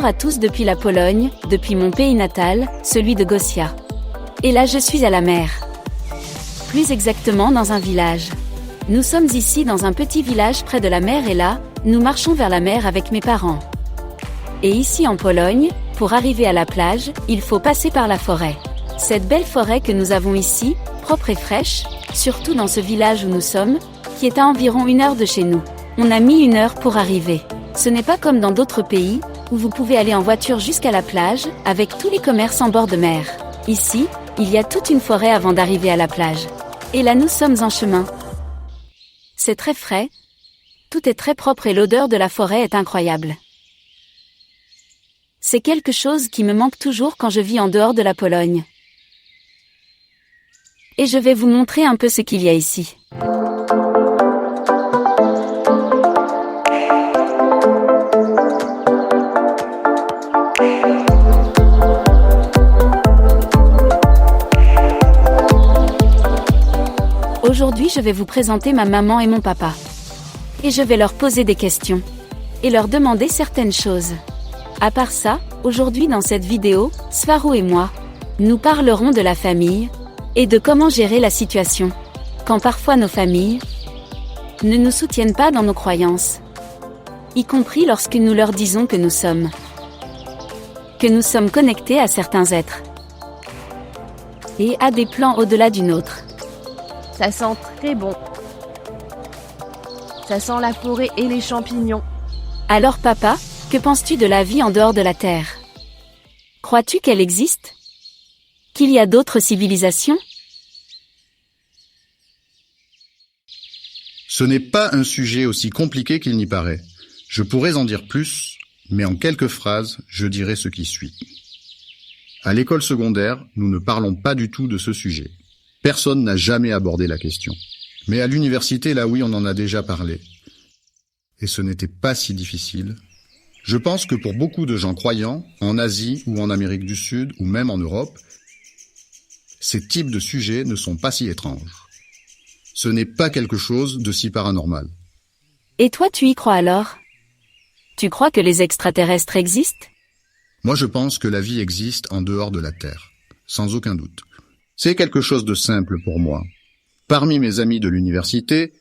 à tous depuis la Pologne, depuis mon pays natal, celui de Gosia. Et là je suis à la mer. Plus exactement dans un village. Nous sommes ici dans un petit village près de la mer et là, nous marchons vers la mer avec mes parents. Et ici en Pologne, pour arriver à la plage, il faut passer par la forêt. Cette belle forêt que nous avons ici, propre et fraîche, surtout dans ce village où nous sommes, qui est à environ 1 heure de chez nous. On a mis 1 heure pour arriver. Ce n'est pas comme dans d'autres pays, où vous pouvez aller en voiture jusqu'à la plage, avec tous les commerces en bord de mer. Ici, il y a toute une forêt avant d'arriver à la plage. Et là nous sommes en chemin. C'est très frais. Tout est très propre et l'odeur de la forêt est incroyable. C'est quelque chose qui me manque toujours quand je vis en dehors de la Pologne. Et je vais vous montrer un peu ce qu'il y a ici. Aujourd'hui, je vais vous présenter ma maman et mon papa. Et je vais leur poser des questions. Et leur demander certaines choses. À part ça, aujourd'hui dans cette vidéo, Svarou et moi, nous parlerons de la famille, et de comment gérer la situation. Quand parfois nos familles ne nous soutiennent pas dans nos croyances. Y compris lorsque nous leur disons que nous sommes connectés à certains êtres. Et à des plans au-delà d'une autre. Ça sent très bon. Ça sent la forêt et les champignons. Alors papa, que penses-tu de la vie en dehors de la Terre? Crois-tu qu'elle existe? Qu'il y a d'autres civilisations? Ce n'est pas un sujet aussi compliqué qu'il n'y paraît. Je pourrais en dire plus, mais en quelques phrases, je dirai ce qui suit. À l'école secondaire, nous ne parlons pas du tout de ce sujet. Personne n'a jamais abordé la question. Mais à l'université, là oui, on en a déjà parlé. Et ce n'était pas si difficile. Je pense que pour beaucoup de gens croyants, en Asie ou en Amérique du Sud ou même en Europe, ces types de sujets ne sont pas si étranges. Ce n'est pas quelque chose de si paranormal. Et toi tu y crois alors? Tu crois que les extraterrestres existent? Moi je pense que la vie existe en dehors de la Terre, sans aucun doute. C'est quelque chose de simple pour moi. Parmi mes amis de l'université,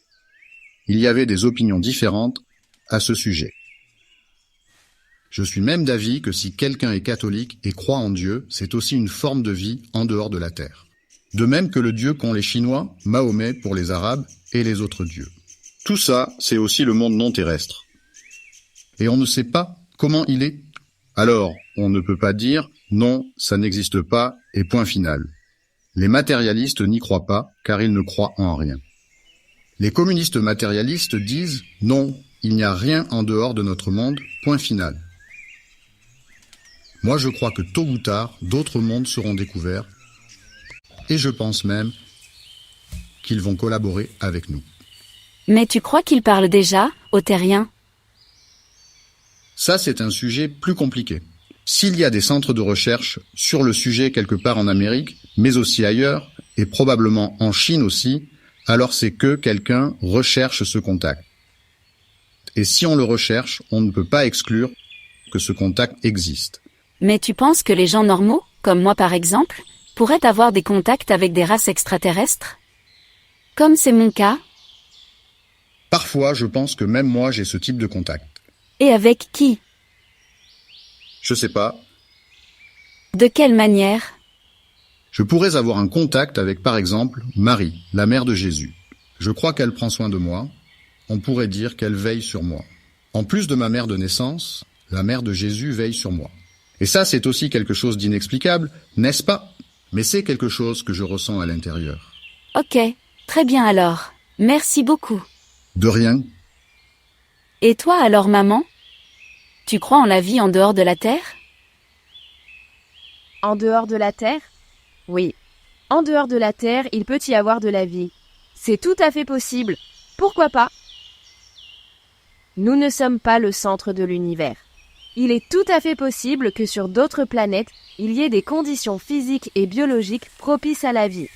il y avait des opinions différentes à ce sujet. Je suis même d'avis que si quelqu'un est catholique et croit en Dieu, c'est aussi une forme de vie en dehors de la Terre. De même que le Dieu qu'ont les Chinois, Mahomet pour les Arabes et les autres dieux. Tout ça, c'est aussi le monde non terrestre. Et on ne sait pas comment il est. Alors, on ne peut pas dire « non, ça n'existe pas » et point final. Les matérialistes n'y croient pas, car ils ne croient en rien. Les communistes matérialistes disent « non, il n'y a rien en dehors de notre monde, point final ». Moi je crois que tôt ou tard, d'autres mondes seront découverts, et je pense même qu'ils vont collaborer avec nous. Mais tu crois qu'ils parlent déjà, aux terriens? Ça c'est un sujet plus compliqué. S'il y a des centres de recherche sur le sujet quelque part en Amérique, mais aussi ailleurs, et probablement en Chine aussi, alors c'est que quelqu'un recherche ce contact. Et si on le recherche, on ne peut pas exclure que ce contact existe. Mais tu penses que les gens normaux, comme moi par exemple, pourraient avoir des contacts avec des races extraterrestres? Comme c'est mon cas? Parfois, je pense que même moi j'ai ce type de contact. Et avec qui? Je sais pas. De quelle manière? Je pourrais avoir un contact avec, par exemple, Marie, la mère de Jésus. Je crois qu'elle prend soin de moi. On pourrait dire qu'elle veille sur moi. En plus de ma mère de naissance, la mère de Jésus veille sur moi. Et ça, c'est aussi quelque chose d'inexplicable, n'est-ce pas? Mais c'est quelque chose que je ressens à l'intérieur. Ok, très bien alors. Merci beaucoup. De rien. Et toi alors maman? Tu crois en la vie en dehors de la Terre? En dehors de la Terre? Oui. En dehors de la Terre, il peut y avoir de la vie. C'est tout à fait possible. Pourquoi pas? Nous ne sommes pas le centre de l'univers. Il est tout à fait possible que sur d'autres planètes, il y ait des conditions physiques et biologiques propices à la vie.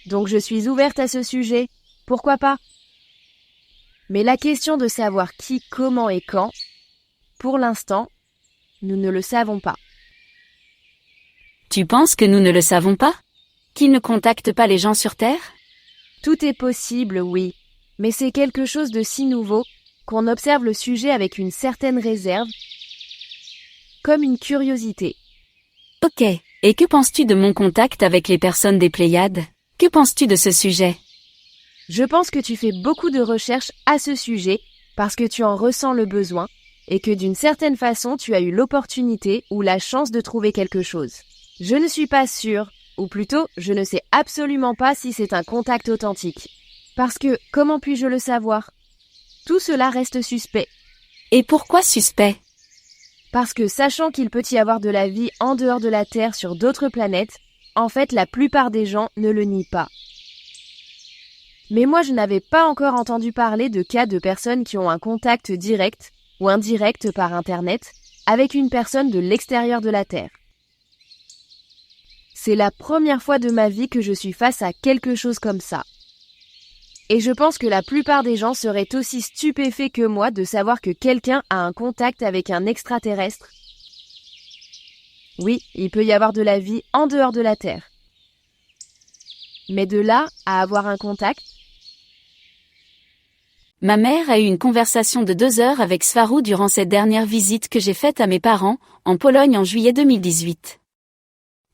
Donc je suis ouverte à ce sujet. Pourquoi pas? Mais la question de savoir qui, comment et quand, pour l'instant, nous ne le savons pas. Tu penses que nous ne le savons pas? Qu'ils ne contactent pas les gens sur Terre? Tout est possible, oui, mais c'est quelque chose de si nouveau qu'on observe le sujet avec une certaine réserve, comme une curiosité. Ok, et que penses-tu de mon contact avec les personnes des Pléiades? Que penses-tu de ce sujet? Je pense que tu fais beaucoup de recherches à ce sujet parce que tu en ressens le besoin et que d'une certaine façon tu as eu l'opportunité ou la chance de trouver quelque chose. Je ne suis pas sûre, ou plutôt je ne sais absolument pas si c'est un contact authentique. Parce que, comment puis-je le savoir? Tout cela reste suspect. Et pourquoi suspect? Parce que sachant qu'il peut y avoir de la vie en dehors de la Terre sur d'autres planètes, en fait la plupart des gens ne le nient pas. Mais moi je n'avais pas encore entendu parler de cas de personnes qui ont un contact direct ou indirect par Internet avec une personne de l'extérieur de la Terre. C'est la première fois de ma vie que je suis face à quelque chose comme ça. Et je pense que la plupart des gens seraient aussi stupéfaits que moi de savoir que quelqu'un a un contact avec un extraterrestre. Oui, il peut y avoir de la vie en dehors de la Terre. Mais de là à avoir un contact? Ma mère a eu une conversation de 2 heures avec Swarou durant cette dernière visite que j'ai faite à mes parents, en Pologne en juillet 2018.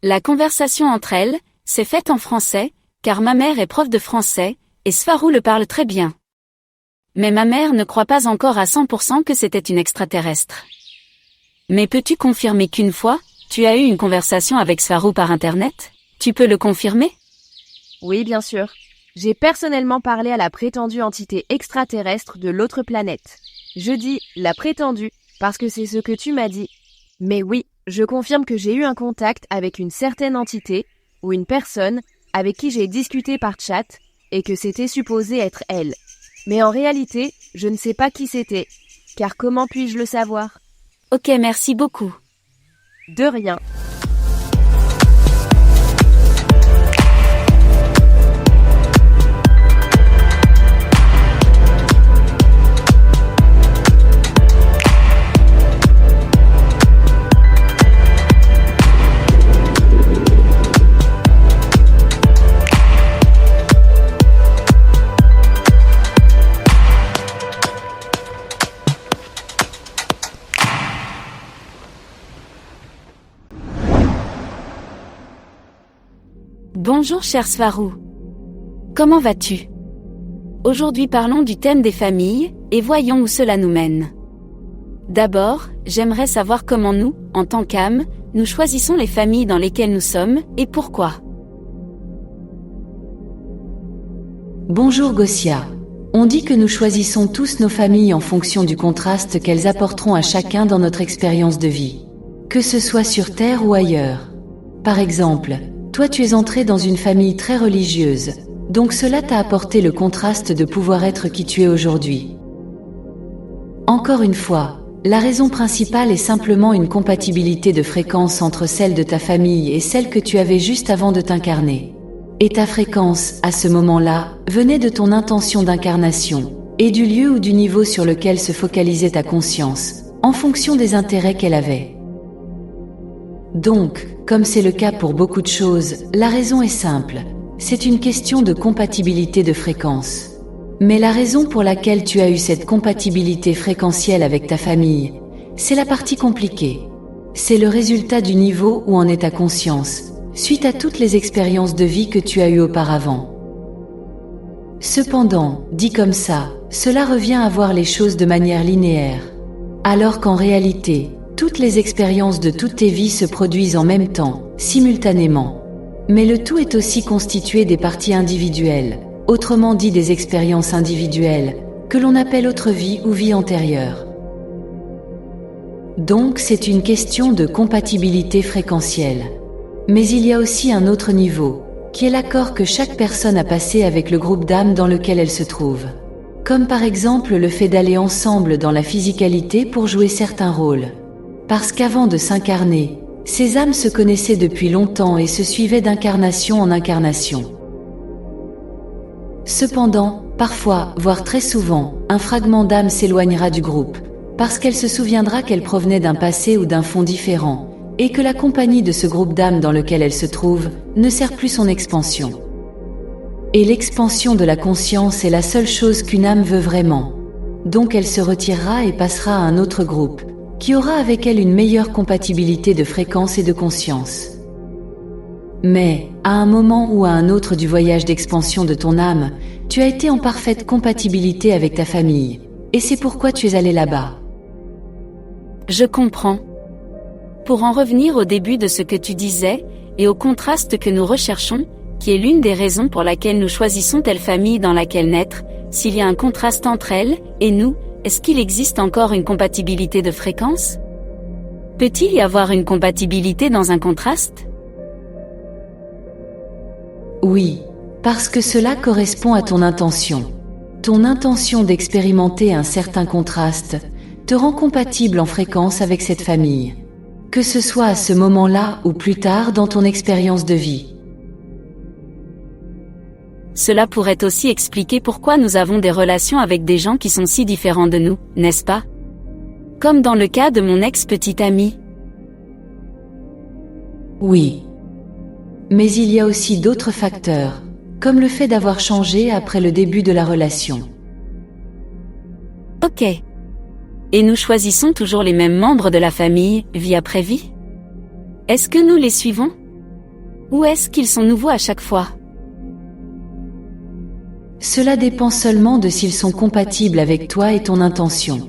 La conversation entre elles s'est faite en français, car ma mère est prof de français, et Swarou le parle très bien. Mais ma mère ne croit pas encore à 100% que c'était une extraterrestre. Mais peux-tu confirmer qu'une fois, tu as eu une conversation avec Swarou par Internet? Tu peux le confirmer? Oui, bien sûr. J'ai personnellement parlé à la prétendue entité extraterrestre de l'autre planète. Je dis « la prétendue » parce que c'est ce que tu m'as dit. Mais oui, je confirme que j'ai eu un contact avec une certaine entité ou une personne avec qui j'ai discuté par chat et que c'était supposé être elle. Mais en réalité, je ne sais pas qui c'était, car comment puis-je le savoir? Ok, merci beaucoup. De rien. Bonjour cher Swarou. Comment vas-tu? Aujourd'hui parlons du thème des familles, et voyons où cela nous mène. D'abord, j'aimerais savoir comment nous, en tant qu'âmes, nous choisissons les familles dans lesquelles nous sommes, et pourquoi. Bonjour Gossia. On dit que nous choisissons tous nos familles en fonction du contraste qu'elles apporteront à chacun dans notre expérience de vie. Que ce soit sur Terre ou ailleurs. Par exemple, toi tu es entré dans une famille très religieuse, donc cela t'a apporté le contraste de pouvoir être qui tu es aujourd'hui. Encore une fois, la raison principale est simplement une compatibilité de fréquence entre celle de ta famille et celle que tu avais juste avant de t'incarner. Et ta fréquence, à ce moment-là, venait de ton intention d'incarnation, et du lieu ou du niveau sur lequel se focalisait ta conscience, en fonction des intérêts qu'elle avait. Donc, comme c'est le cas pour beaucoup de choses, la raison est simple. C'est une question de compatibilité de fréquence. Mais la raison pour laquelle tu as eu cette compatibilité fréquentielle avec ta famille, c'est la partie compliquée. C'est le résultat du niveau où en est ta conscience, suite à toutes les expériences de vie que tu as eues auparavant. Cependant, dit comme ça, cela revient à voir les choses de manière linéaire. Alors qu'en réalité, toutes les expériences de toutes tes vies se produisent en même temps, simultanément. Mais le tout est aussi constitué des parties individuelles, autrement dit des expériences individuelles, que l'on appelle autre vie ou vie antérieure. Donc c'est une question de compatibilité fréquentielle. Mais il y a aussi un autre niveau, qui est l'accord que chaque personne a passé avec le groupe d'âmes dans lequel elle se trouve. Comme par exemple le fait d'aller ensemble dans la physicalité pour jouer certains rôles. Parce qu'avant de s'incarner, ces âmes se connaissaient depuis longtemps et se suivaient d'incarnation en incarnation. Cependant, parfois, voire très souvent, un fragment d'âme s'éloignera du groupe, parce qu'elle se souviendra qu'elle provenait d'un passé ou d'un fond différent, et que la compagnie de ce groupe d'âmes dans lequel elle se trouve ne sert plus son expansion. Et l'expansion de la conscience est la seule chose qu'une âme veut vraiment. Donc elle se retirera et passera à un autre groupe, qui aura avec elle une meilleure compatibilité de fréquence et de conscience. Mais, à un moment ou à un autre du voyage d'expansion de ton âme, tu as été en parfaite compatibilité avec ta famille, et c'est pourquoi tu es allé là-bas. Je comprends. Pour en revenir au début de ce que tu disais, et au contraste que nous recherchons, qui est l'une des raisons pour laquelle nous choisissons telle famille dans laquelle naître, s'il y a un contraste entre elles et nous, est-ce qu'il existe encore une compatibilité de fréquence? Peut-il y avoir une compatibilité dans un contraste? Oui, parce que cela correspond à ton intention. Ton intention d'expérimenter un certain contraste te rend compatible en fréquence avec cette famille. Que ce soit à ce moment-là ou plus tard dans ton expérience de vie. Cela pourrait aussi expliquer pourquoi nous avons des relations avec des gens qui sont si différents de nous, n'est-ce pas? Comme dans le cas de mon ex-petite amie. Oui. Mais il y a aussi d'autres facteurs, comme le fait d'avoir changé après le début de la relation. Ok. Et nous choisissons toujours les mêmes membres de la famille, vie après vie? Est-ce que nous les suivons? Ou est-ce qu'ils sont nouveaux à chaque fois? Cela dépend seulement de s'ils sont compatibles avec toi et ton intention.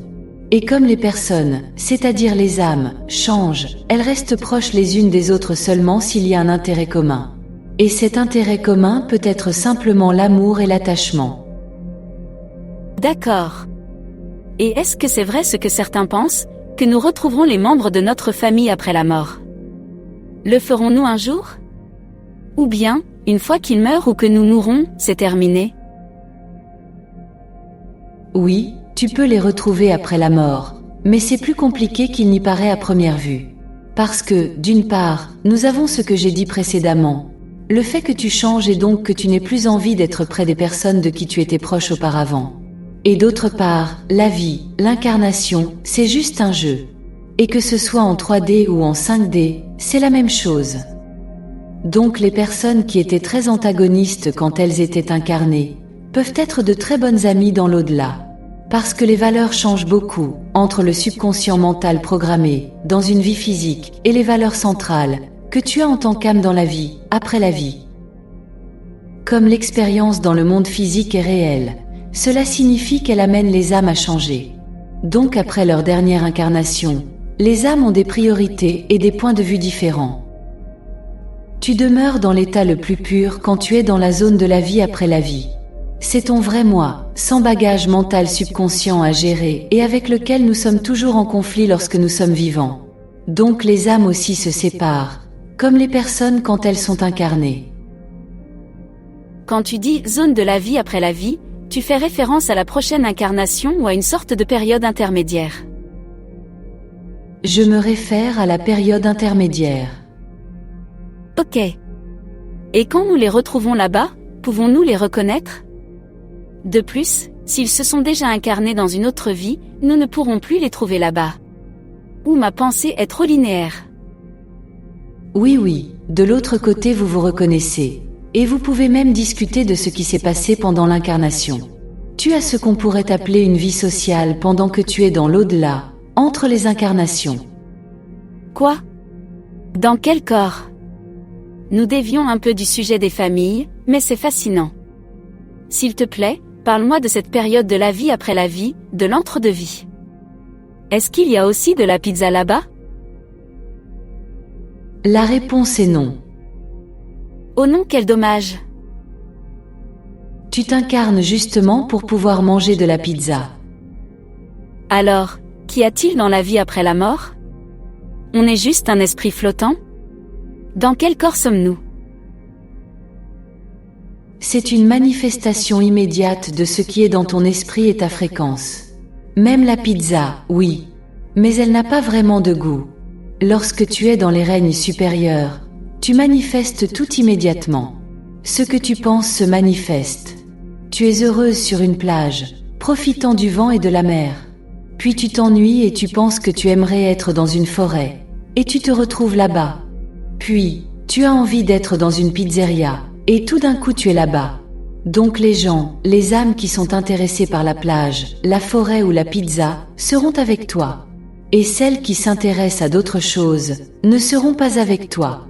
Et comme les personnes, c'est-à-dire les âmes, changent, elles restent proches les unes des autres seulement s'il y a un intérêt commun. Et cet intérêt commun peut être simplement l'amour et l'attachement. D'accord. Et est-ce que c'est vrai ce que certains pensent, que nous retrouverons les membres de notre famille après la mort? Le ferons-nous un jour? Ou bien, une fois qu'ils meurent ou que nous mourrons, c'est terminé? Oui, tu peux les retrouver après la mort, mais c'est plus compliqué qu'il n'y paraît à première vue. Parce que, d'une part, nous avons ce que j'ai dit précédemment. Le fait que tu changes et donc que tu n'aies plus envie d'être près des personnes de qui tu étais proche auparavant. Et d'autre part, la vie, l'incarnation, c'est juste un jeu. Et que ce soit en 3D ou en 5D, c'est la même chose. Donc les personnes qui étaient très antagonistes quand elles étaient incarnées, peuvent être de très bonnes amies dans l'au-delà. Parce que les valeurs changent beaucoup, entre le subconscient mental programmé, dans une vie physique, et les valeurs centrales, que tu as en tant qu'âme dans la vie, après la vie. Comme l'expérience dans le monde physique est réelle, cela signifie qu'elle amène les âmes à changer. Donc après leur dernière incarnation, les âmes ont des priorités et des points de vue différents. Tu demeures dans l'état le plus pur quand tu es dans la zone de la vie après la vie. C'est ton vrai moi, sans bagage mental subconscient à gérer et avec lequel nous sommes toujours en conflit lorsque nous sommes vivants. Donc les âmes aussi se séparent, comme les personnes quand elles sont incarnées. Quand tu dis « zone de la vie après la vie », tu fais référence à la prochaine incarnation ou à une sorte de période intermédiaire? Je me réfère à la période intermédiaire. Ok. Et quand nous les retrouvons là-bas, pouvons-nous les reconnaître? De plus, s'ils se sont déjà incarnés dans une autre vie, nous ne pourrons plus les trouver là-bas. Ou ma pensée est trop linéaire? Oui, de l'autre côté vous vous reconnaissez. Et vous pouvez même discuter de ce qui s'est passé pendant l'incarnation. Tu as ce qu'on pourrait appeler une vie sociale pendant que tu es dans l'au-delà, entre les incarnations. Quoi? Dans quel corps? Nous dévions un peu du sujet des familles, mais c'est fascinant. S'il te plaît, parle-moi de cette période de la vie après la vie, de l'entre-deux-vie. Est-ce qu'il y a aussi de la pizza là-bas? La réponse est non. Oh non, quel dommage! Tu t'incarnes justement pour pouvoir manger de la pizza. Alors, qu'y a-t-il dans la vie après la mort? On est juste un esprit flottant? Dans quel corps sommes-nous? C'est une manifestation immédiate de ce qui est dans ton esprit et ta fréquence. Même la pizza, oui. Mais elle n'a pas vraiment de goût. Lorsque tu es dans les règnes supérieurs, tu manifestes tout immédiatement. Ce que tu penses se manifeste. Tu es heureuse sur une plage, profitant du vent et de la mer. Puis tu t'ennuies et tu penses que tu aimerais être dans une forêt. Et tu te retrouves là-bas. Puis, tu as envie d'être dans une pizzeria. Et tout d'un coup tu es là-bas. Donc les gens, les âmes qui sont intéressées par la plage, la forêt ou la pizza, seront avec toi. Et celles qui s'intéressent à d'autres choses, ne seront pas avec toi.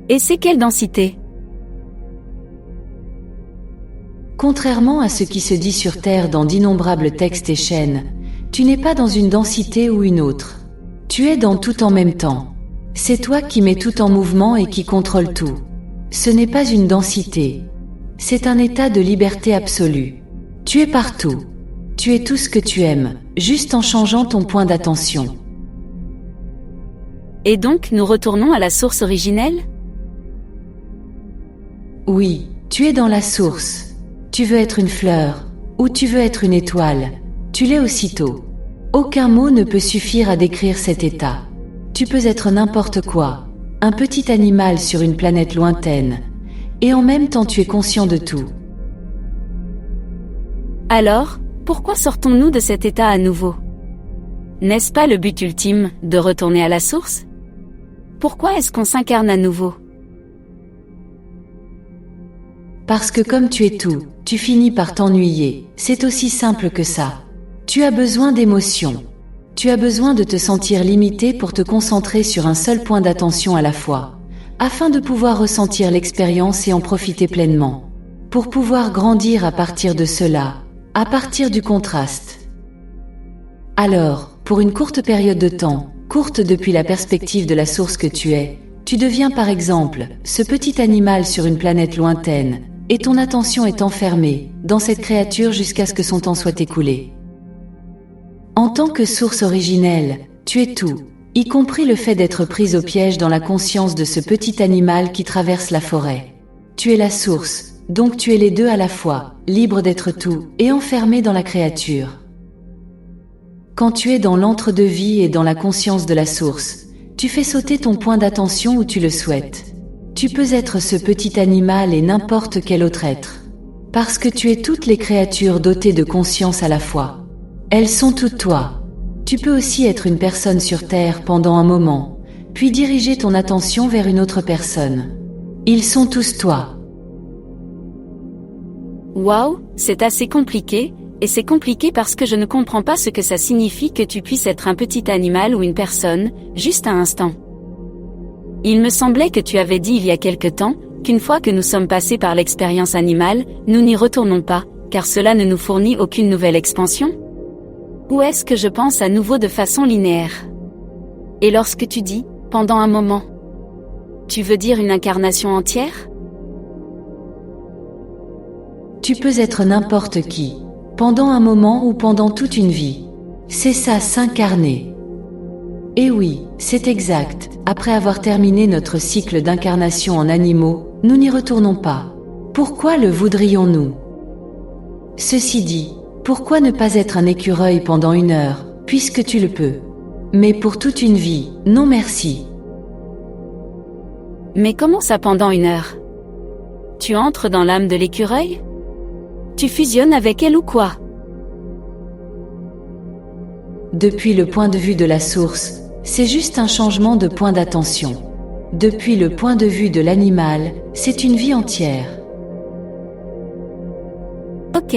Et c'est quelle densité? Contrairement à ce qui se dit sur Terre dans d'innombrables textes et chaînes, tu n'es pas dans une densité ou une autre. Tu es dans tout en même temps. C'est toi qui mets tout en mouvement et qui contrôle tout. Ce n'est pas une densité. C'est un état de liberté absolue. Tu es partout. Tu es tout ce que tu aimes, juste en changeant ton point d'attention. Et donc nous retournons à la source originelle? Oui, tu es dans la source. Tu veux être une fleur, ou tu veux être une étoile, tu l'es aussitôt. Aucun mot ne peut suffire à décrire cet état. Tu peux être n'importe quoi, un petit animal sur une planète lointaine, et en même temps tu es conscient de tout. Alors, pourquoi sortons-nous de cet état à nouveau? N'est-ce pas le but ultime, de retourner à la source? Pourquoi est-ce qu'on s'incarne à nouveau? Parce que comme tu es tout, tu finis par t'ennuyer, c'est aussi simple que ça. Tu as besoin d'émotions. Tu as besoin de te sentir limité pour te concentrer sur un seul point d'attention à la fois, afin de pouvoir ressentir l'expérience et en profiter pleinement. Pour pouvoir grandir à partir de cela, à partir du contraste. Alors, pour une courte période de temps, courte depuis la perspective de la source que tu es, tu deviens par exemple, ce petit animal sur une planète lointaine, et ton attention est enfermée dans cette créature jusqu'à ce que son temps soit écoulé. En tant que source originelle, tu es tout, y compris le fait d'être prise au piège dans la conscience de ce petit animal qui traverse la forêt. Tu es la source, donc tu es les deux à la fois, libre d'être tout et enfermé dans la créature. Quand tu es dans l'entre-deux-vie et dans la conscience de la source, tu fais sauter ton point d'attention où tu le souhaites. Tu peux être ce petit animal et n'importe quel autre être. Parce que tu es toutes les créatures dotées de conscience à la fois. Elles sont toutes toi. Tu peux aussi être une personne sur Terre pendant un moment, puis diriger ton attention vers une autre personne. Ils sont tous toi. Waouh, c'est assez compliqué, et c'est compliqué parce que je ne comprends pas ce que ça signifie que tu puisses être un petit animal ou une personne, juste un instant. Il me semblait que tu avais dit il y a quelque temps, qu'une fois que nous sommes passés par l'expérience animale, nous n'y retournons pas, car cela ne nous fournit aucune nouvelle expansion? Ou est-ce que je pense à nouveau de façon linéaire? Et lorsque tu dis, pendant un moment, tu veux dire une incarnation entière? Tu peux être n'importe qui, pendant un moment ou pendant toute une vie. C'est ça, s'incarner. Et oui, c'est exact, après avoir terminé notre cycle d'incarnation en animaux, nous n'y retournons pas. Pourquoi le voudrions-nous? Ceci dit, pourquoi ne pas être un écureuil pendant 1 heure, puisque tu le peux? Mais pour toute une vie, non merci. Mais comment ça pendant 1 heure? Tu entres dans l'âme de l'écureuil? Tu fusionnes avec elle ou quoi? Depuis le point de vue de la source, c'est juste un changement de point d'attention. Depuis le point de vue de l'animal, c'est une vie entière. Ok.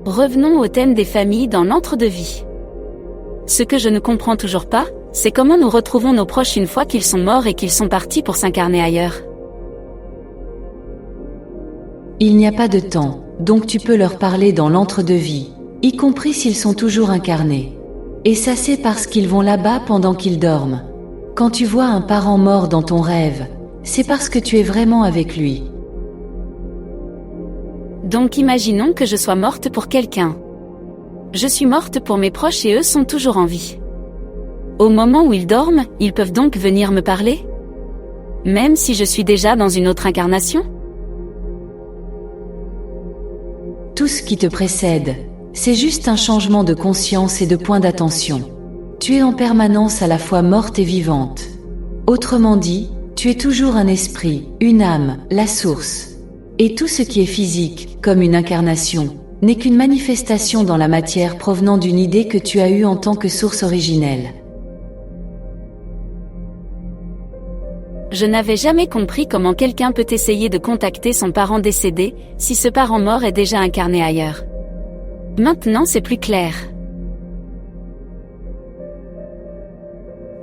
Revenons au thème des familles dans l'entre-deux-vie. Ce que je ne comprends toujours pas, c'est comment nous retrouvons nos proches une fois qu'ils sont morts et qu'ils sont partis pour s'incarner ailleurs. Il n'y a pas de temps, donc tu peux leur parler dans l'entre-deux-vie, y compris s'ils sont toujours incarnés. Et ça c'est parce qu'ils vont là-bas pendant qu'ils dorment. Quand tu vois un parent mort dans ton rêve, c'est parce que tu es vraiment avec lui. Donc imaginons que je sois morte pour quelqu'un. Je suis morte pour mes proches et eux sont toujours en vie. Au moment où ils dorment, ils peuvent donc venir me parler? Même si je suis déjà dans une autre incarnation? Tout ce qui te précède, c'est juste un changement de conscience et de point d'attention. Tu es en permanence à la fois morte et vivante. Autrement dit, tu es toujours un esprit, une âme, la source. Et tout ce qui est physique, comme une incarnation, n'est qu'une manifestation dans la matière provenant d'une idée que tu as eue en tant que source originelle. Je n'avais jamais compris comment quelqu'un peut essayer de contacter son parent décédé, si ce parent mort est déjà incarné ailleurs. Maintenant c'est plus clair.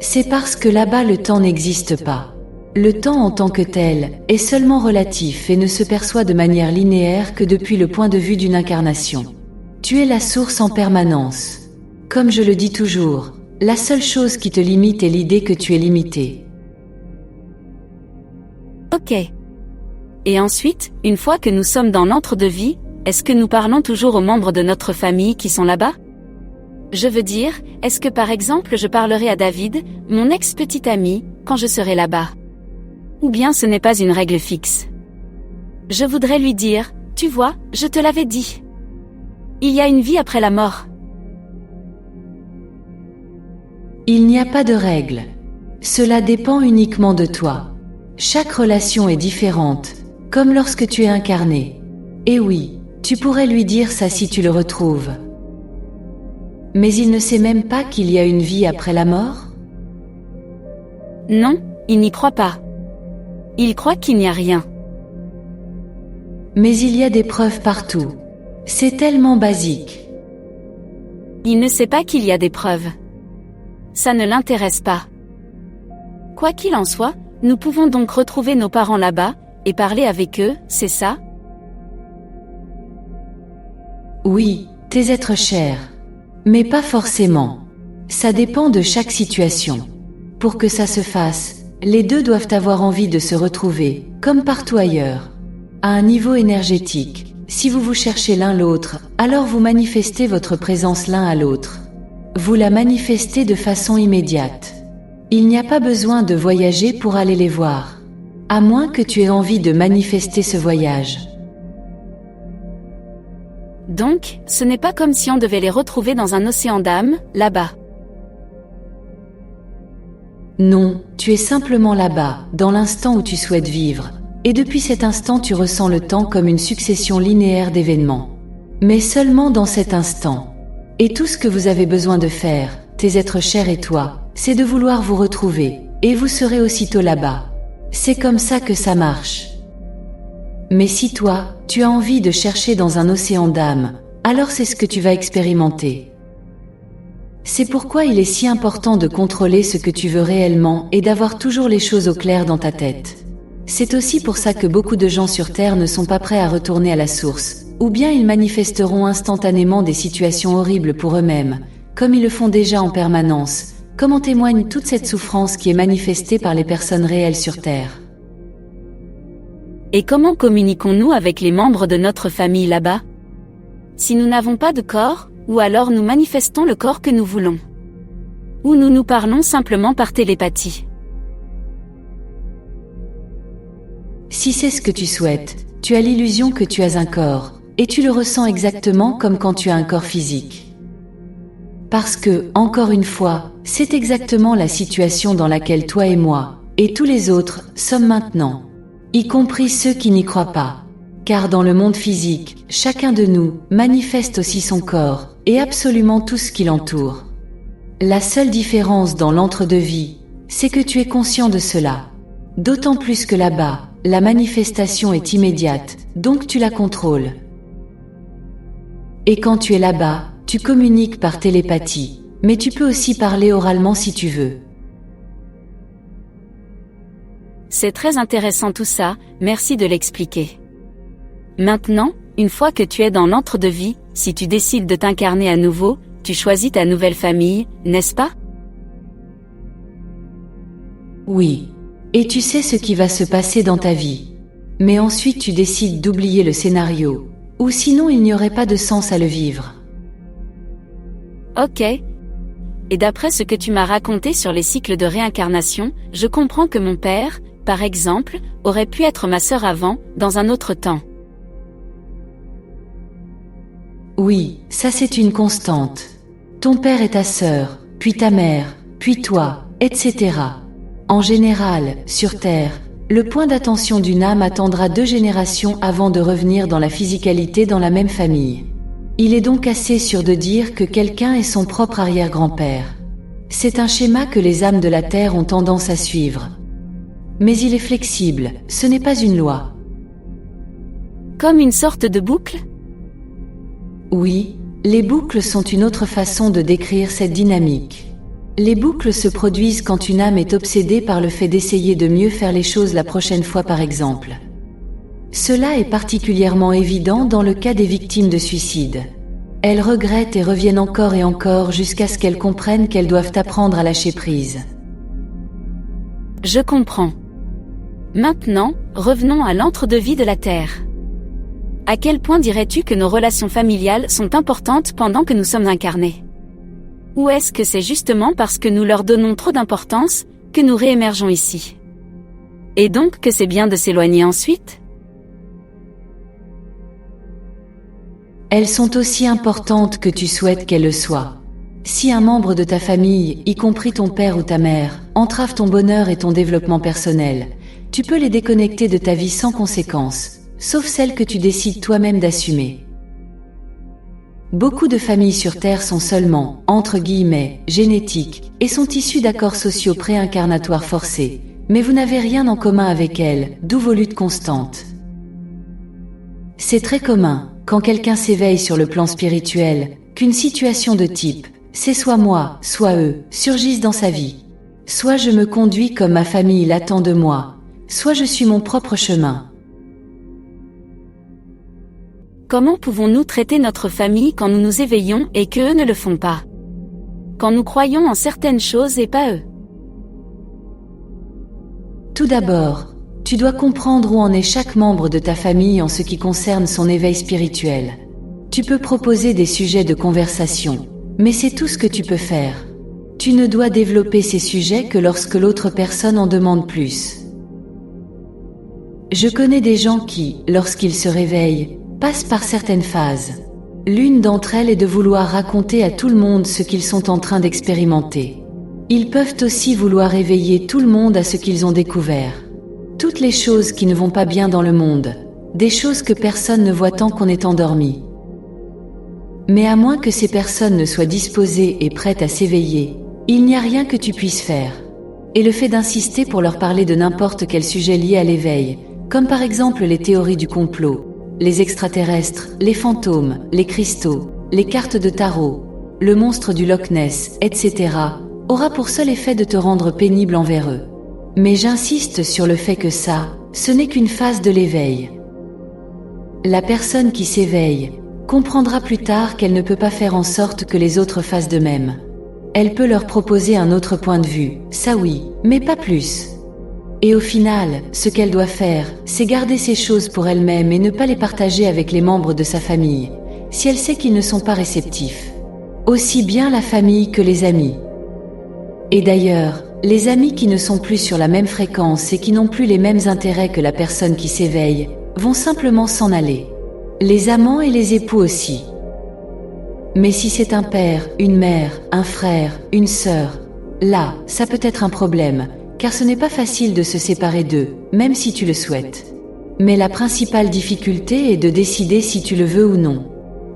C'est parce que là-bas le temps n'existe pas. Le temps en tant que tel est seulement relatif et ne se perçoit de manière linéaire que depuis le point de vue d'une incarnation. Tu es la source en permanence. Comme je le dis toujours, la seule chose qui te limite est l'idée que tu es limité. Ok. Et ensuite, une fois que nous sommes dans l'entre-deux-vie, est-ce que nous parlons toujours aux membres de notre famille qui sont là-bas? Je veux dire, est-ce que par exemple je parlerai à David, mon ex-petit ami, quand je serai là-bas? Ou bien ce n'est pas une règle fixe? Je voudrais lui dire, tu vois, je te l'avais dit. Il y a une vie après la mort. Il n'y a pas de règle. Cela dépend uniquement de toi. Chaque relation est différente, comme lorsque tu es incarné. Et oui, tu pourrais lui dire ça si tu le retrouves. Mais il ne sait même pas qu'il y a une vie après la mort? Non, il n'y croit pas. Il croit qu'il n'y a rien. Mais il y a des preuves partout. C'est tellement basique. Il ne sait pas qu'il y a des preuves. Ça ne l'intéresse pas. Quoi qu'il en soit, nous pouvons donc retrouver nos parents là-bas, et parler avec eux, c'est ça? Oui, tes êtres chers. Mais pas forcément. Ça dépend de chaque situation. Pour que ça se fasse, les deux doivent avoir envie de se retrouver, comme partout ailleurs. À un niveau énergétique, si vous vous cherchez l'un l'autre, alors vous manifestez votre présence l'un à l'autre. Vous la manifestez de façon immédiate. Il n'y a pas besoin de voyager pour aller les voir. À moins que tu aies envie de manifester ce voyage. Donc, ce n'est pas comme si on devait les retrouver dans un océan d'âmes, là-bas. Non, tu es simplement là-bas, dans l'instant où tu souhaites vivre. Et depuis cet instant tu ressens le temps comme une succession linéaire d'événements. Mais seulement dans cet instant. Et tout ce que vous avez besoin de faire, tes êtres chers et toi, c'est de vouloir vous retrouver, et vous serez aussitôt là-bas. C'est comme ça que ça marche. Mais si toi, tu as envie de chercher dans un océan d'âmes, alors c'est ce que tu vas expérimenter. C'est pourquoi il est si important de contrôler ce que tu veux réellement et d'avoir toujours les choses au clair dans ta tête. C'est aussi pour ça que beaucoup de gens sur Terre ne sont pas prêts à retourner à la source, ou bien ils manifesteront instantanément des situations horribles pour eux-mêmes, comme ils le font déjà en permanence, comme en témoigne toute cette souffrance qui est manifestée par les personnes réelles sur Terre. Et comment communiquons-nous avec les membres de notre famille là-bas? Si nous n'avons pas de corps, ou alors nous manifestons le corps que nous voulons. Ou nous nous parlons simplement par télépathie. Si c'est ce que tu souhaites, tu as l'illusion que tu as un corps, et tu le ressens exactement comme quand tu as un corps physique. Parce que, encore une fois, c'est exactement la situation dans laquelle toi et moi, et tous les autres, sommes maintenant. Y compris ceux qui n'y croient pas. Car dans le monde physique, chacun de nous manifeste aussi son corps, et absolument tout ce qui l'entoure. La seule différence dans l'entre-deux-vie, c'est que tu es conscient de cela. D'autant plus que là-bas, la manifestation est immédiate, donc tu la contrôles. Et quand tu es là-bas, tu communiques par télépathie, mais tu peux aussi parler oralement si tu veux. C'est très intéressant tout ça, merci de l'expliquer. Maintenant, une fois que tu es dans l'entre-deux-vie, si tu décides de t'incarner à nouveau, tu choisis ta nouvelle famille, n'est-ce pas? Oui. Et tu sais ce qui va se passer dans ta vie. Mais ensuite tu décides d'oublier le scénario, ou sinon il n'y aurait pas de sens à le vivre. Ok. Et d'après ce que tu m'as raconté sur les cycles de réincarnation, je comprends que mon père, par exemple, aurait pu être ma sœur avant, dans un autre temps. Oui, ça c'est une constante. Ton père est ta sœur, puis ta mère, puis toi, etc. En général, sur Terre, le point d'attention d'une âme attendra 2 générations avant de revenir dans la physicalité dans la même famille. Il est donc assez sûr de dire que quelqu'un est son propre arrière-grand-père. C'est un schéma que les âmes de la Terre ont tendance à suivre. Mais il est flexible, ce n'est pas une loi. Comme une sorte de boucle? Oui, les boucles sont une autre façon de décrire cette dynamique. Les boucles se produisent quand une âme est obsédée par le fait d'essayer de mieux faire les choses la prochaine fois par exemple. Cela est particulièrement évident dans le cas des victimes de suicide. Elles regrettent et reviennent encore et encore jusqu'à ce qu'elles comprennent qu'elles doivent apprendre à lâcher prise. Je comprends. Maintenant, revenons à l'entre-deux-vie de la Terre. À quel point dirais-tu que nos relations familiales sont importantes pendant que nous sommes incarnés? Ou est-ce que c'est justement parce que nous leur donnons trop d'importance que nous réémergeons ici? Et donc que c'est bien de s'éloigner ensuite? Elles sont aussi importantes que tu souhaites qu'elles le soient. Si un membre de ta famille, y compris ton père ou ta mère, entrave ton bonheur et ton développement personnel, tu peux les déconnecter de ta vie sans conséquence, sauf celle que tu décides toi-même d'assumer. Beaucoup de familles sur Terre sont seulement, entre guillemets, génétiques, et sont issues d'accords sociaux préincarnatoires forcés, mais vous n'avez rien en commun avec elles, d'où vos luttes constantes. C'est très commun, quand quelqu'un s'éveille sur le plan spirituel, qu'une situation de type « c'est soit moi, soit eux » surgisse dans sa vie. Soit je me conduis comme ma famille l'attend de moi, soit je suis mon propre chemin. Comment pouvons-nous traiter notre famille quand nous nous éveillons et qu'eux ne le font pas? Quand nous croyons en certaines choses et pas eux? Tout d'abord, tu dois comprendre où en est chaque membre de ta famille en ce qui concerne son éveil spirituel. Tu peux proposer des sujets de conversation, mais c'est tout ce que tu peux faire. Tu ne dois développer ces sujets que lorsque l'autre personne en demande plus. Je connais des gens qui, lorsqu'ils se réveillent, passent par certaines phases. L'une d'entre elles est de vouloir raconter à tout le monde ce qu'ils sont en train d'expérimenter. Ils peuvent aussi vouloir éveiller tout le monde à ce qu'ils ont découvert. Toutes les choses qui ne vont pas bien dans le monde, des choses que personne ne voit tant qu'on est endormi. Mais à moins que ces personnes ne soient disposées et prêtes à s'éveiller, il n'y a rien que tu puisses faire. Et le fait d'insister pour leur parler de n'importe quel sujet lié à l'éveil, comme par exemple les théories du complot, les extraterrestres, les fantômes, les cristaux, les cartes de tarot, le monstre du Loch Ness, etc., aura pour seul effet de te rendre pénible envers eux. Mais j'insiste sur le fait que ça, ce n'est qu'une phase de l'éveil. La personne qui s'éveille comprendra plus tard qu'elle ne peut pas faire en sorte que les autres fassent de même. Elle peut leur proposer un autre point de vue, ça oui, mais pas plus. Et au final, ce qu'elle doit faire, c'est garder ces choses pour elle-même et ne pas les partager avec les membres de sa famille, si elle sait qu'ils ne sont pas réceptifs. Aussi bien la famille que les amis. Et d'ailleurs, les amis qui ne sont plus sur la même fréquence et qui n'ont plus les mêmes intérêts que la personne qui s'éveille, vont simplement s'en aller. Les amants et les époux aussi. Mais si c'est un père, une mère, un frère, une sœur, là, ça peut être un problème, car ce n'est pas facile de se séparer d'eux, même si tu le souhaites. Mais la principale difficulté est de décider si tu le veux ou non.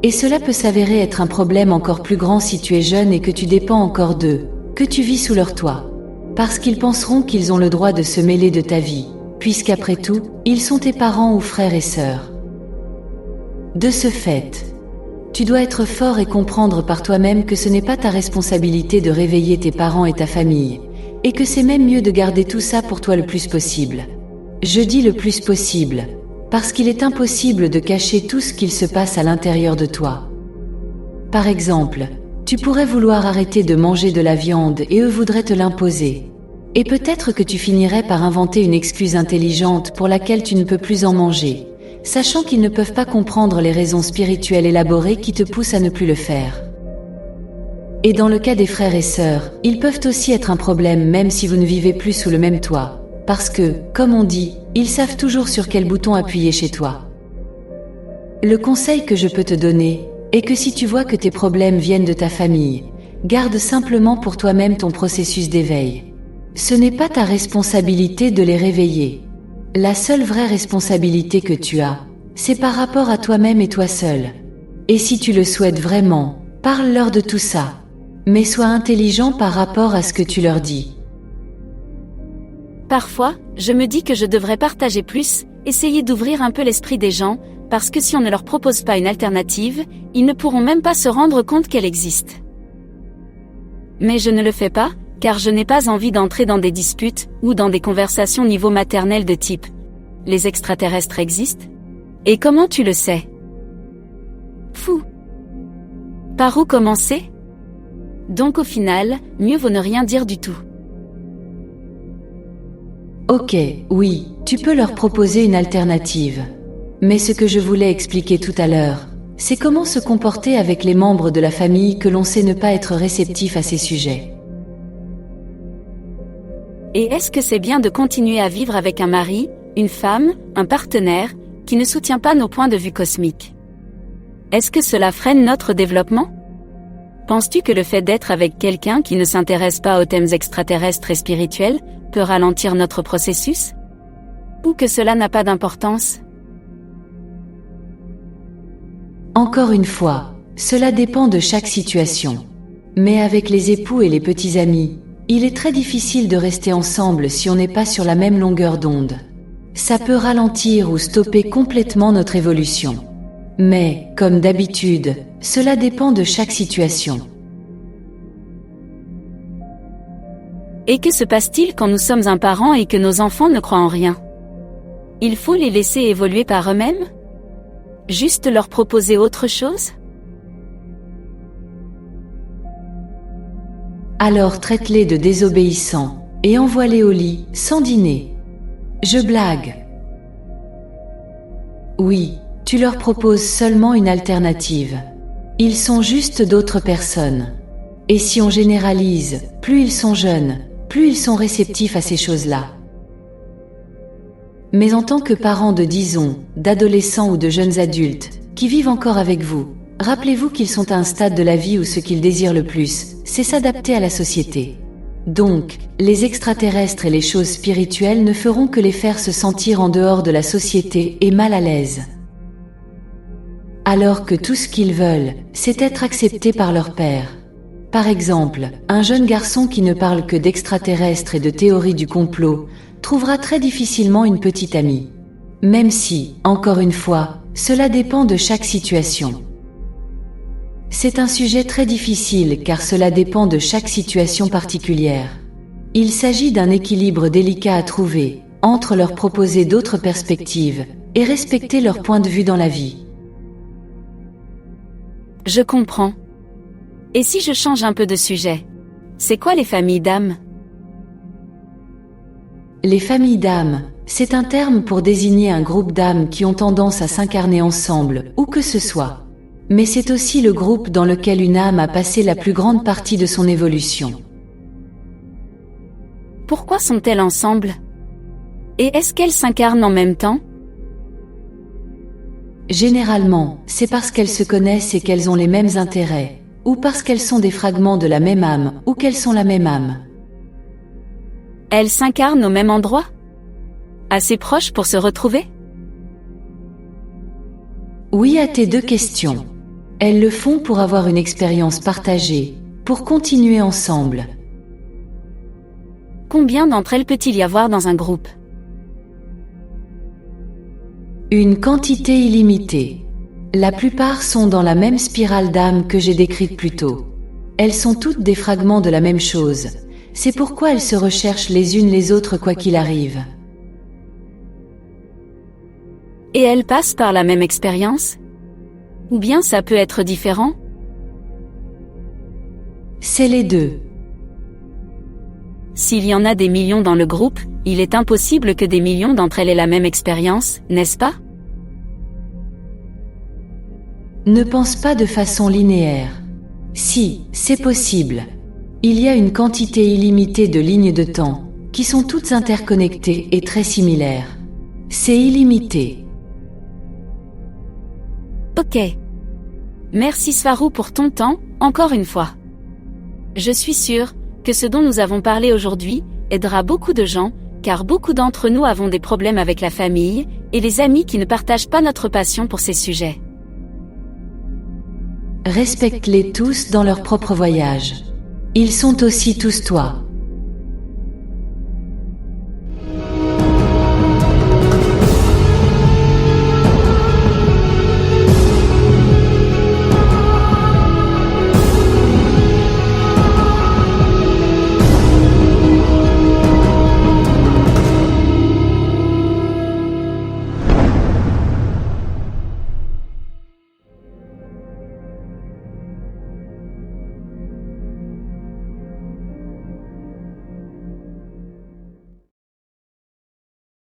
Et cela peut s'avérer être un problème encore plus grand si tu es jeune et que tu dépends encore d'eux, que tu vis sous leur toit. Parce qu'ils penseront qu'ils ont le droit de se mêler de ta vie, puisqu'après tout, ils sont tes parents ou frères et sœurs. De ce fait, tu dois être fort et comprendre par toi-même que ce n'est pas ta responsabilité de réveiller tes parents et ta famille, et que c'est même mieux de garder tout ça pour toi le plus possible. Je dis le plus possible, parce qu'il est impossible de cacher tout ce qu'il se passe à l'intérieur de toi. Par exemple, tu pourrais vouloir arrêter de manger de la viande et eux voudraient te l'imposer. Et peut-être que tu finirais par inventer une excuse intelligente pour laquelle tu ne peux plus en manger, sachant qu'ils ne peuvent pas comprendre les raisons spirituelles élaborées qui te poussent à ne plus le faire. Et dans le cas des frères et sœurs, ils peuvent aussi être un problème même si vous ne vivez plus sous le même toit, parce que, comme on dit, ils savent toujours sur quel bouton appuyer chez toi. Le conseil que je peux te donner est que si tu vois que tes problèmes viennent de ta famille, garde simplement pour toi-même ton processus d'éveil. Ce n'est pas ta responsabilité de les réveiller. La seule vraie responsabilité que tu as, c'est par rapport à toi-même et toi seul. Et si tu le souhaites vraiment, parle-leur de tout ça. Mais sois intelligent par rapport à ce que tu leur dis. Parfois, je me dis que je devrais partager plus, essayer d'ouvrir un peu l'esprit des gens, parce que si on ne leur propose pas une alternative, ils ne pourront même pas se rendre compte qu'elle existe. Mais je ne le fais pas, car je n'ai pas envie d'entrer dans des disputes, ou dans des conversations niveau maternel de type « Les extraterrestres existent ? Et comment tu le sais ? Fou. Par où commencer ? Donc au final, mieux vaut ne rien dire du tout. Ok, oui, tu peux leur proposer une alternative. Mais ce que je voulais expliquer tout à l'heure, c'est comment se comporter avec les membres de la famille que l'on sait ne pas être réceptifs à ces sujets. Et est-ce que c'est bien de continuer à vivre avec un mari, une femme, un partenaire, qui ne soutient pas nos points de vue cosmiques ? Est-ce que cela freine notre développement ? Penses-tu que le fait d'être avec quelqu'un qui ne s'intéresse pas aux thèmes extraterrestres et spirituels peut ralentir notre processus ? Ou que cela n'a pas d'importance ? Encore une fois, cela dépend de chaque situation. Mais avec les époux et les petits amis, il est très difficile de rester ensemble si on n'est pas sur la même longueur d'onde. Ça peut ralentir ou stopper complètement notre évolution. Mais, comme d'habitude, cela dépend de chaque situation. Et que se passe-t-il quand nous sommes un parent et que nos enfants ne croient en rien ? Il faut les laisser évoluer par eux-mêmes ? Juste leur proposer autre chose ? Alors traite-les de désobéissants, et envoie-les au lit, sans dîner. Je blague. Oui, tu leur proposes seulement une alternative. Ils sont juste d'autres personnes. Et si on généralise, plus ils sont jeunes, plus ils sont réceptifs à ces choses-là. Mais en tant que parents de disons, d'adolescents ou de jeunes adultes, qui vivent encore avec vous, rappelez-vous qu'ils sont à un stade de la vie où ce qu'ils désirent le plus, c'est s'adapter à la société. Donc, les extraterrestres et les choses spirituelles ne feront que les faire se sentir en dehors de la société et mal à l'aise. Alors que tout ce qu'ils veulent, c'est être acceptés par leur père. Par exemple, un jeune garçon qui ne parle que d'extraterrestres et de théories du complot, trouvera très difficilement une petite amie. Même si, encore une fois, cela dépend de chaque situation. C'est un sujet très difficile car cela dépend de chaque situation particulière. Il s'agit d'un équilibre délicat à trouver, entre leur proposer d'autres perspectives, et respecter leur point de vue dans la vie. Je comprends. Et si je change un peu de sujet ? C'est quoi les familles d'âmes ? Les familles d'âmes, c'est un terme pour désigner un groupe d'âmes qui ont tendance à s'incarner ensemble, où que ce soit. Mais c'est aussi le groupe dans lequel une âme a passé la plus grande partie de son évolution. Pourquoi sont-elles ensemble ? Et est-ce qu'elles s'incarnent en même temps ? Généralement, c'est parce qu'elles se connaissent et qu'elles ont les mêmes intérêts, ou parce qu'elles sont des fragments de la même âme, ou qu'elles sont la même âme. Elles s'incarnent au même endroit ? Assez proches pour se retrouver ? Oui à tes deux questions. Elles le font pour avoir une expérience partagée, pour continuer ensemble. Combien d'entre elles peut-il y avoir dans un groupe ? Une quantité illimitée. La plupart sont dans la même spirale d'âme que j'ai décrite plus tôt. Elles sont toutes des fragments de la même chose. C'est pourquoi elles se recherchent les unes les autres quoi qu'il arrive. Et elles passent par la même expérience ? Ou bien ça peut être différent ? C'est les deux. S'il y en a des millions dans le groupe, il est impossible que des millions d'entre elles aient la même expérience, n'est-ce pas ? Ne pense pas de façon linéaire. Si, c'est possible. Il y a une quantité illimitée de lignes de temps, qui sont toutes interconnectées et très similaires. C'est illimité. Ok. Merci Swarou pour ton temps, encore une fois. Je suis sûre que ce dont nous avons parlé aujourd'hui aidera beaucoup de gens, car beaucoup d'entre nous avons des problèmes avec la famille et les amis qui ne partagent pas notre passion pour ces sujets. Respecte-les tous dans leur propre voyage. Ils sont aussi tous toi.